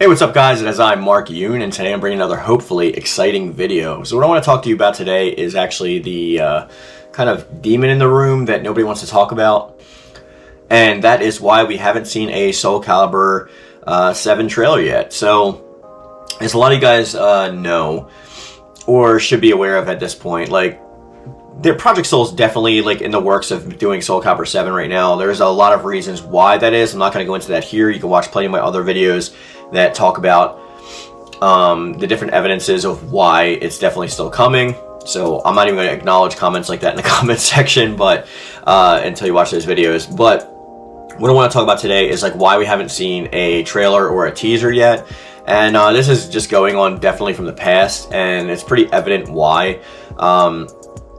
Hey, what's up guys? It is I, Mark Yoon, and today I'm bringing another hopefully exciting video. So what I want to talk to you about today is actually the kind of demon in the room that nobody wants to talk about. And that is why we haven't seen a Soulcalibur 7 trailer yet. So, as a lot of you guys know, or should be aware of at this point, like, the Project Soul is definitely like in the works of doing Soulcalibur 7 right now. There's a lot of reasons why that is. I'm not going to go into that here. You can watch plenty of my other videos that talk about the different evidences of why it's definitely still coming. So I'm not even going to acknowledge comments like that in the comment section, but until you watch those videos. But what I want to talk about today is like why we haven't seen a trailer or a teaser yet. And this is just going on definitely from the past, and it's pretty evident why.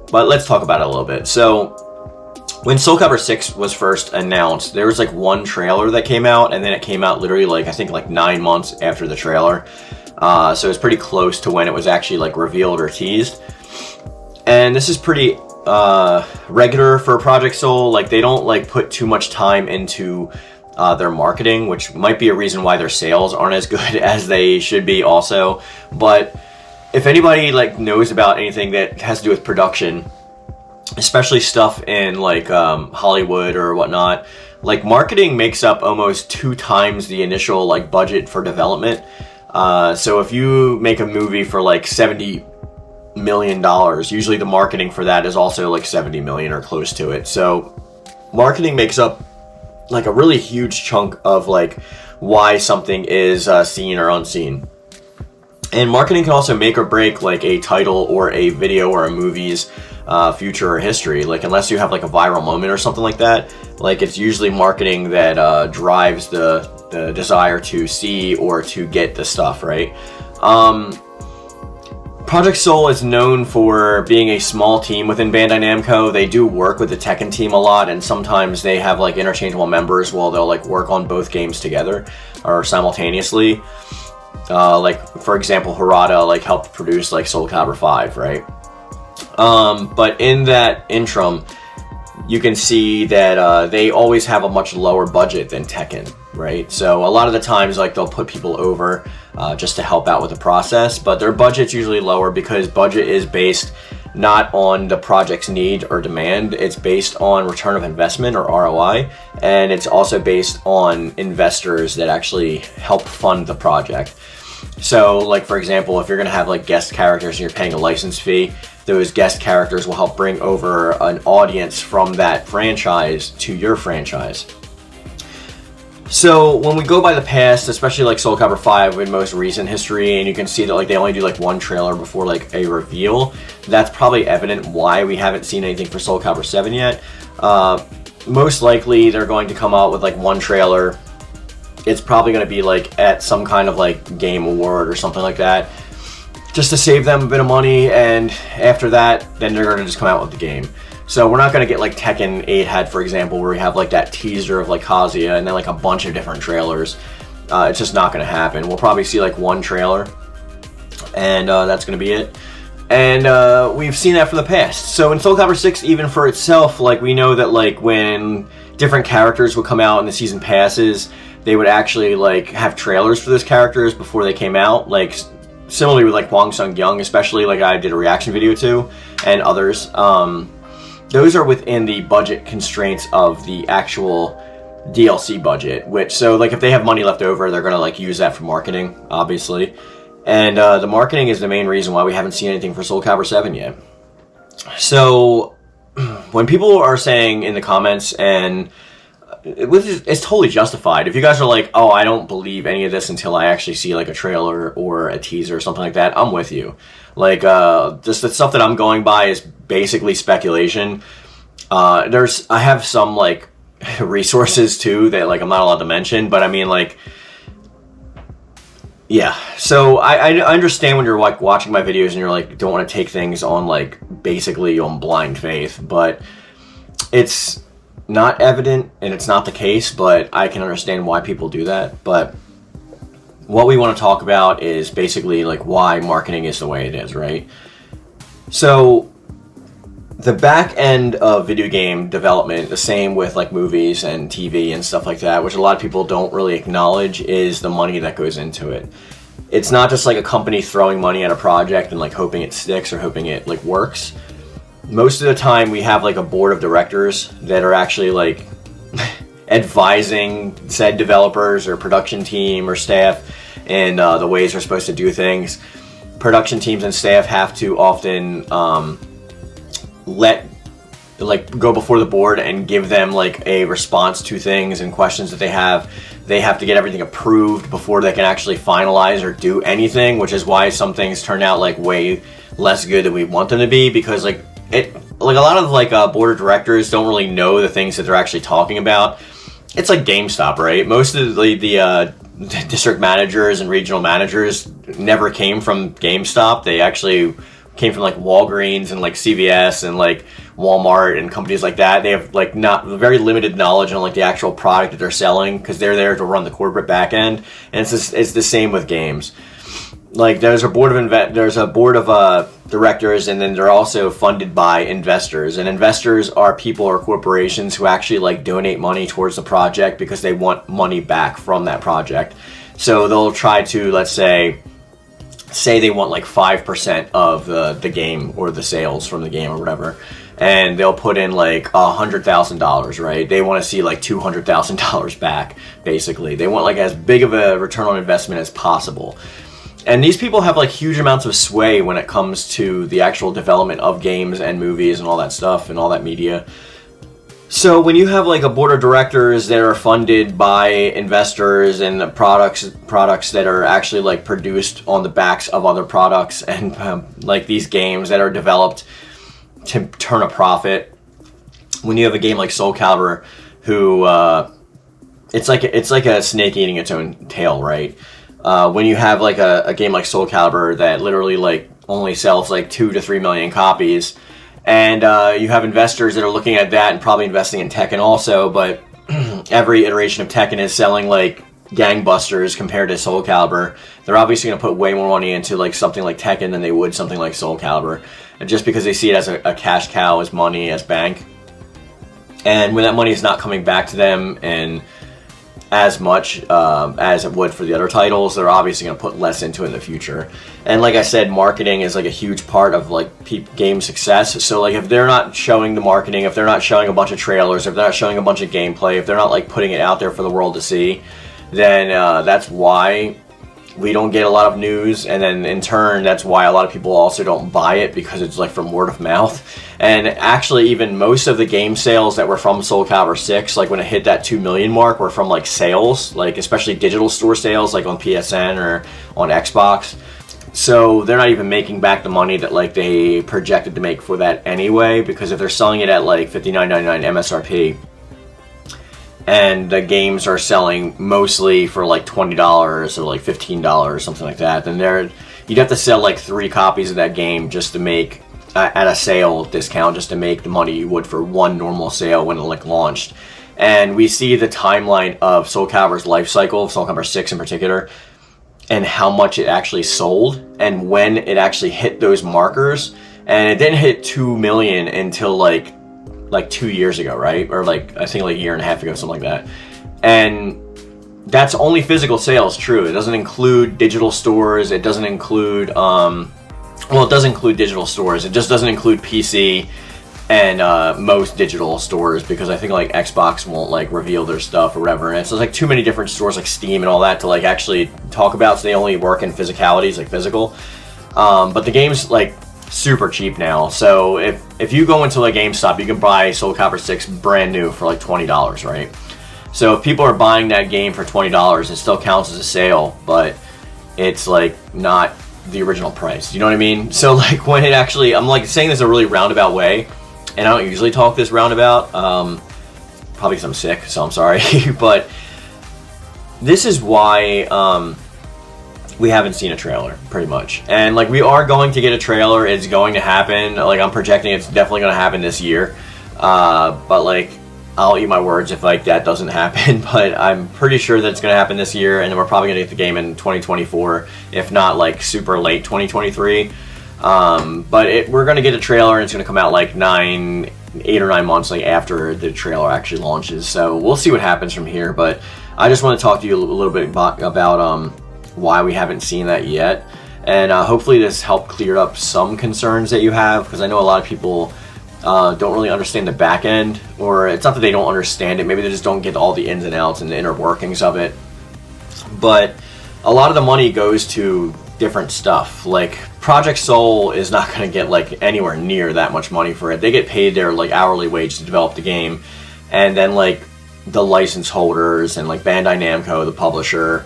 But let's talk about it a little bit. So, when Soulcalibur 6 was first announced, there was like one trailer that came out, and then it came out literally like, I think like 9 months after the trailer. So it's pretty close to when it was actually like revealed or teased. And this is pretty regular for Project Soul. Like, they don't like put too much time into their marketing, which might be a reason why their sales aren't as good as they should be also. But if anybody like knows about anything that has to do with production, especially stuff in like Hollywood or whatnot, like marketing makes up almost 2 times the initial like budget for development. So if you make a movie for like $70 million, usually the marketing for that is also like 70 million or close to it. So marketing makes up like a really huge chunk of like why something is seen or unseen. And marketing can also make or break like a title or a video or a movie's future or history. Like, unless you have like a viral moment or something like that, like it's usually marketing that drives the desire to see or to get the stuff, right? Project Soul is known for being a small team within Bandai Namco. They do work with the Tekken team a lot, and sometimes they have like interchangeable members while they'll like work on both games together or simultaneously. Like, for example, Harada like helped produce like Soulcalibur 5, right? But in that interim, you can see that they always have a much lower budget than Tekken, right? So a lot of the times, like, they'll put people over just to help out with the process, but their budget's usually lower because budget is based not on the project's need or demand. It's based on return of investment or ROI, and it's also based on investors that actually help fund the project. So, like, for example, if you're going to have like guest characters and you're paying a license fee, those guest characters will help bring over an audience from that franchise to your franchise. So when we go by the past, especially like Soulcalibur 5 in most recent history, and you can see that like they only do like one trailer before like a reveal, that's probably evident why we haven't seen anything for Soulcalibur 7 yet. Most likely they're going to come out with like one trailer. It's probably going to be like at some kind of like game award or something like that, just to save them a bit of money, and after that, then they're going to just come out with the game. So we're not going to get like Tekken 8 had, for example, where we have like that teaser of like Kazuya and then like a bunch of different trailers. It's just not going to happen. We'll probably see like one trailer, and that's going to be it. And we've seen that from the past. So in Soulcalibur 6, even for itself, like, we know that like when different characters would come out in the season passes, they would actually like have trailers for those characters before they came out. Like, similarly with like Hwang Sung-young, especially, like I did a reaction video to, and others. Those are within the budget constraints of the actual DLC budget, which, so like if they have money left over, they're gonna like use that for marketing, obviously. And the marketing is the main reason why we haven't seen anything for Soulcalibur 7 yet. So when people are saying in the comments, and it's totally justified, if you guys are like, oh, I don't believe any of this until I actually see like a trailer or a teaser or something like that, I'm with you. Like, just the stuff that I'm going by is basically speculation. I have some like resources too that like I'm not allowed to mention, but I mean, like, yeah. So I understand when you're like watching my videos and you're like, don't want to take things on like basically on blind faith, but it's not evident and it's not the case, but I can understand why people do that. But what we want to talk about is basically like why marketing is the way it is, right? So the back end of video game development, the same with like movies and TV and stuff like that, which a lot of people don't really acknowledge, is the money that goes into it. It's not just like a company throwing money at a project and like hoping it sticks or hoping it like works. Most of the time we have like a board of directors that are actually like advising said developers or production team or staff in the ways they're supposed to do things. Production teams and staff have to often go before the board and give them like a response to things and questions that they have. They have to get everything approved before they can actually finalize or do anything, which is why some things turn out like way less good than we want them to be, because like a lot of like board of directors don't really know the things that they're actually talking about. It's like GameStop, right? Most of the district managers and regional managers never came from GameStop. They actually came from like Walgreens and like CVS and like Walmart and companies like that. They have like not very limited knowledge on like the actual product that they're selling, because they're there to run the corporate back end. And it's the same with games. Like there's a board of directors, and then they're also funded by investors. And investors are people or corporations who actually like donate money towards the project because they want money back from that project. So they'll try to, let's say they want like 5% of the game or the sales from the game or whatever, and they'll put in like $100,000, right? They want to see like $200,000 back, basically. They want like as big of a return on investment as possible. And these people have like huge amounts of sway when it comes to the actual development of games and movies and all that stuff and all that media. So when you have like a board of directors that are funded by investors and the products that are actually like produced on the backs of other products, and like these games that are developed to turn a profit, when you have a game like Soulcalibur, who it's like a snake eating its own tail, right? When you have like a game like Soulcalibur that literally like only sells like 2 to 3 million copies, and you have investors that are looking at that and probably investing in Tekken also, but every iteration of Tekken is selling like gangbusters compared to Soulcalibur. They're obviously going to put way more money into like something like Tekken than they would something like Soulcalibur, just because they see it as a cash cow, as money, as bank. And when that money is not coming back to them and as much as it would for the other titles, they're obviously going to put less into it in the future. And like I said, marketing is like a huge part of like game success. So like if they're not showing the marketing, if they're not showing a bunch of trailers, if they're not showing a bunch of gameplay, if they're not like putting it out there for the world to see, then that's why we don't get a lot of news. And then in turn, that's why a lot of people also don't buy it, because it's like from word of mouth. And actually, even most of the game sales that were from Soulcalibur 6, like when it hit that 2 million mark, were from like sales, like especially digital store sales, like on PSN or on Xbox. So they're not even making back the money that like they projected to make for that anyway, because if they're selling it at like $59.99 MSRP, and the games are selling mostly for like $20 or like $15 or something like that, then you'd have to sell like 3 copies of that game just to make at a sale discount, just to make the money you would for one normal sale when it like launched. And we see the timeline of Soulcalibur's life cycle, Soulcalibur 6 in particular, and how much it actually sold and when it actually hit those markers. And it didn't hit 2 million until like 2 years ago, right? Or like I think like a year and a half ago, something like that. And that's only physical sales, true. It doesn't include digital stores. It doesn't include well, it does include digital stores. It just doesn't include PC and most digital stores, because I think like Xbox won't like reveal their stuff or whatever. And it's like too many different stores like Steam and all that to like actually talk about, so they only work in physicalities, like physical. But the game's like super cheap now. So if you go into like GameStop, you can buy Soulcalibur 6 brand new for like $20, right? So if people are buying that game for $20, it still counts as a sale, but it's like not the original price. You know what I mean? So like when it actually, I'm like saying this a really roundabout way, and I don't usually talk this roundabout, probably because I'm sick, so I'm sorry. But this is why we haven't seen a trailer, pretty much. And like we are going to get a trailer. It's going to happen. Like I'm projecting it's definitely going to happen this year. But like I'll eat my words if like that doesn't happen. But I'm pretty sure that it's going to happen this year, and then we're probably going to get the game in 2024, if not like super late 2023. But we're going to get a trailer, and it's going to come out like 8 or 9 months like after the trailer actually launches. So we'll see what happens from here. But I just want to talk to you a little bit about why we haven't seen that yet. And hopefully this helped clear up some concerns that you have, because I know a lot of people don't really understand the back end, or it's not that they don't understand it, maybe they just don't get all the ins and outs and the inner workings of it. But a lot of the money goes to different stuff. Like Project Soul is not going to get like anywhere near that much money for it. They get paid their like hourly wage to develop the game, and then like the license holders and like Bandai Namco, the publisher,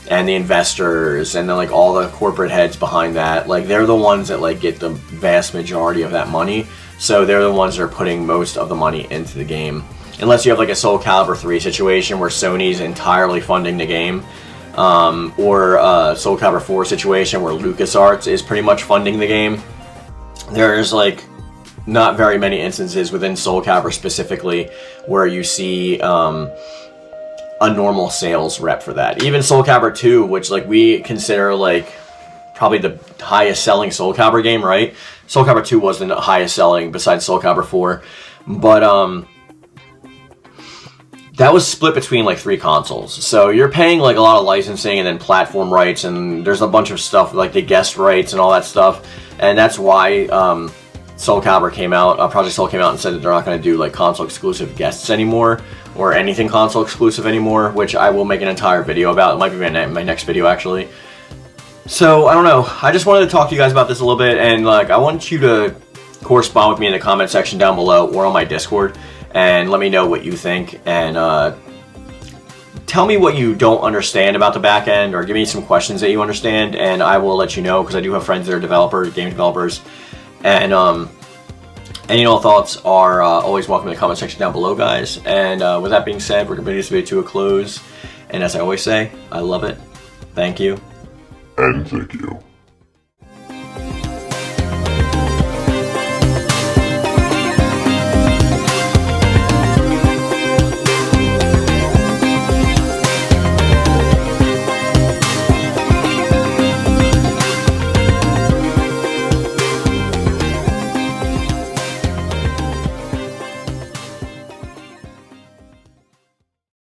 and the investors, and then like all the corporate heads behind that, like they're the ones that like get the vast majority of that money. So they're the ones that are putting most of the money into the game, unless you have like a Soulcalibur 3 situation where Sony's entirely funding the game, or a Soulcalibur 4 situation where LucasArts is pretty much funding the game. There's like not very many instances within Soulcalibur specifically where you see a normal sales rep for that. Even Soulcalibur 2, which like we consider like probably the highest selling Soulcalibur game, right? Soulcalibur 2 was the highest selling besides Soulcalibur 4, but that was split between like 3 consoles. So you're paying like a lot of licensing and then platform rights, and there's a bunch of stuff like the guest rights and all that stuff, and that's why Soulcalibur came out, Project Soul came out and said that they're not going to do like console exclusive guests anymore, or anything console exclusive anymore, which I will make an entire video about. It might be my next video actually. So I don't know, I just wanted to talk to you guys about this a little bit, and like I want you to correspond with me in the comment section down below or on my Discord, and let me know what you think, and tell me what you don't understand about the back end, or give me some questions that you understand, and I will let you know, because I do have friends that are developers, game developers, and any and all thoughts are always welcome in the comment section down below, guys. And with that being said, we're going to bring this video to a close, and as I always say, I love it, thank you, and thank you.